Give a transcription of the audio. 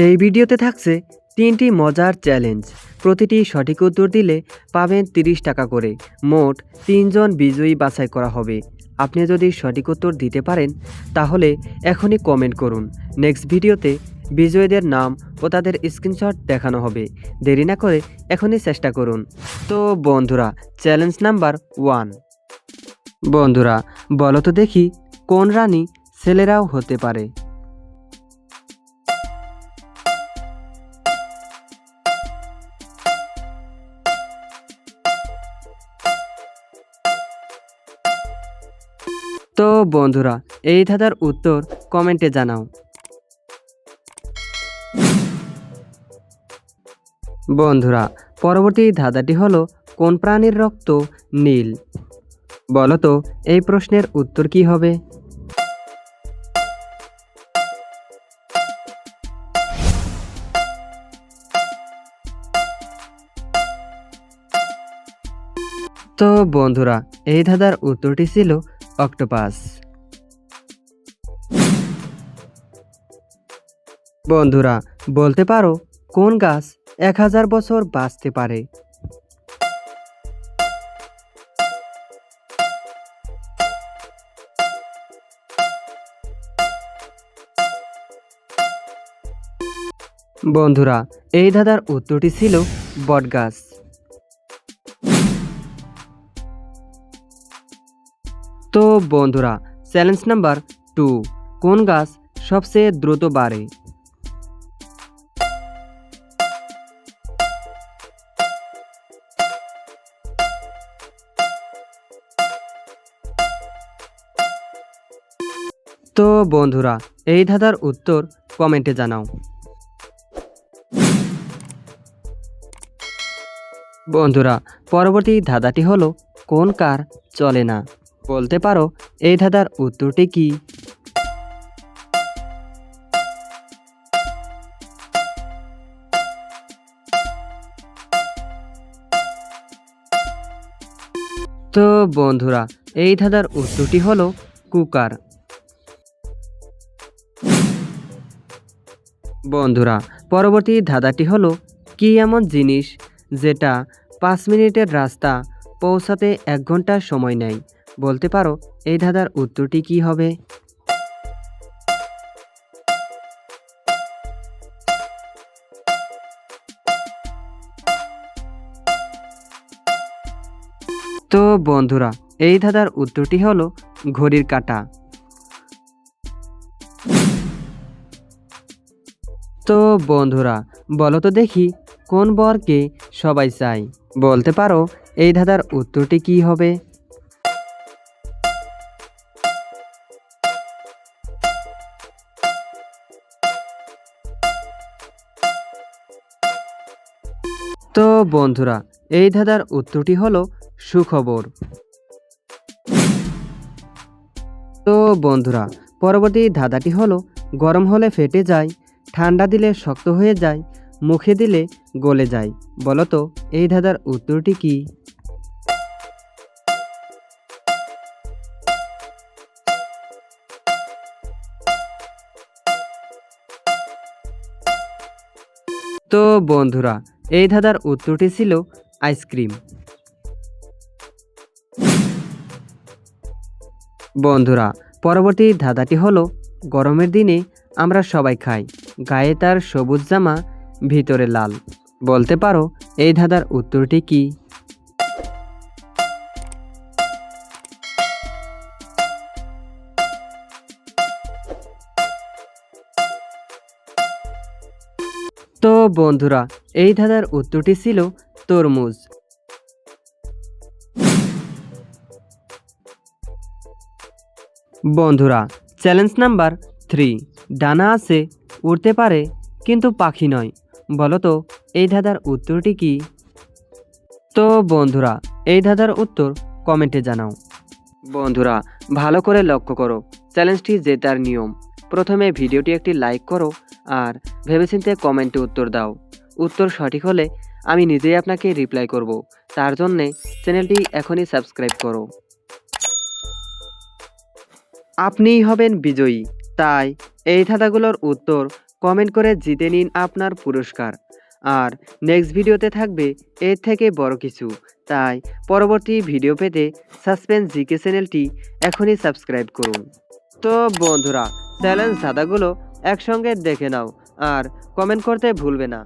এই ভিডিওতে থাকছে 3টি মজার চ্যালেঞ্জ। প্রতিটি সঠিক উত্তর দিলে পাবেন 30 টাকা করে। মোট 3 জন বিজয়ী বাছাই করা হবে। আপনি যদি সঠিক উত্তর দিতে পারেন তাহলে এখনই কমেন্ট করুন। নেক্সট ভিডিওতে বিজয়ীদের নাম ও তাদের স্ক্রিনশট দেখানো হবে। দেরি না করে এখনই চেষ্টা করুন। তো বন্ধুরা, চ্যালেঞ্জ নাম্বার 1। বন্ধুরা, বলো তো দেখি কোন রানী ছেলেরাও হতে পারে? তো বন্ধুরা, এই ধাঁধার উত্তর কমেন্টে জানাও। বন্ধুরা, পরবর্তী ধাঁধাটি হলো কোন প্রাণীর রক্ত নীল? বলো তো এই প্রশ্নের উত্তর কি হবে? তো বন্ধুরা, এই ধাঁধার উত্তরটি ছিল অক্টোপাস। বন্ধুরা, বলতে পারো কোন গাছ 1000 বছর বাঁচতে পারে? বন্ধুরা, এই ধাঁধার উত্তরটি ছিল বটগাছ। তো বন্ধুরা, চ্যালেঞ্জ নাম্বার 2। কোন গাছ সবচেয়ে দ্রুত বাড়ে? তো বন্ধুরা, এই ধাঁধার উত্তর কমেন্টে জানাও। বন্ধুরা, পরবর্তী ধাঁধাটি হলো কোন কার চলে না? বলতে পারো এই ধাঁধার উত্তরটি কি? তো বন্ধুরা, এই ধাঁধার উত্তরটি হলো কুকার। বন্ধুরা, পরবর্তী ধাঁধাটি হলো কি এমন জিনিস যেটা 5 মিনিটের রাস্তা পৌঁছাতে 1 ঘন্টা সময় নেয়? বলতে পারো এই ধাঁধার উত্তরটি কি হবে? তো বন্ধুরা, এই ধাঁধার উত্তরটি হলো ঘড়ির কাঁটা। তো বন্ধুরা, বলো তো দেখি কোন বরকে সবাই চায়? বলতে পারো এই ধাঁধার উত্তরটি কি হবে? তো বন্ধুরা, এই ধাঁধার উত্তরটি হলো সুখবর। তো বন্ধুরা, পরবর্তী ধাঁধাটি হলো গরম হলে ফেটে যায়, ঠান্ডা দিলে শক্ত হয়ে যায়, মুখে দিলে গলে যায়। বলো তো এই ধাঁধার উত্তরটি কি? তো বন্ধুরা, এই ধাঁধার উত্তরটি ছিল আইসক্রিম। বন্ধুরা, পরবর্তী ধাঁধাটি হলো গরমের দিনে আমরা সবাই খাই, গায়ে তার সবুজ জামা, ভিতরে লাল। বলতে পারো এই ধাঁধার উত্তরটি কি? তো বন্ধুরা, এই ধাঁধার উত্তরটি ছিল তরমুজ। বন্ধুরা, চ্যালেঞ্জ নাম্বার 3। ডানা আছে, উড়তে পারে কিন্তু পাখি নয়। বলো তো এই ধাঁধার উত্তরটি কি? তো বন্ধুরা, এই ধাঁধার উত্তর কমেন্টে জানাও। বন্ধুরা, ভালো করে লক্ষ্য করো, চ্যালেঞ্জটি জেতার নিয়ম। প্রথমে ভিডিওটি একটি লাইক করো আর ভেবেচিন্তে কমেন্টে উত্তর দাও। উত্তর সঠিক হলে আমি নিজেই আপনাকে রিপ্লাই করব। তার জন্যে চ্যানেলটি এখনই সাবস্ক্রাইব করো। আপনিই হবেন বিজয়ী, তাই এই ধাঁধাগুলোর উত্তর কমেন্ট করে জিতে নিন আপনার পুরস্কার। আর নেক্সট ভিডিওতে থাকবে এর থেকে বড় কিছু। তাই পরবর্তী ভিডিও পেতে সাসপেন্স জিকে চ্যানেলটি এখনই সাবস্ক্রাইব করুন। তো বন্ধুরা, চ্যালেঞ্জ ধাঁধাগুলো একসঙ্গে দেখে নাও আর কমেন্ট করতে ভুলবে না।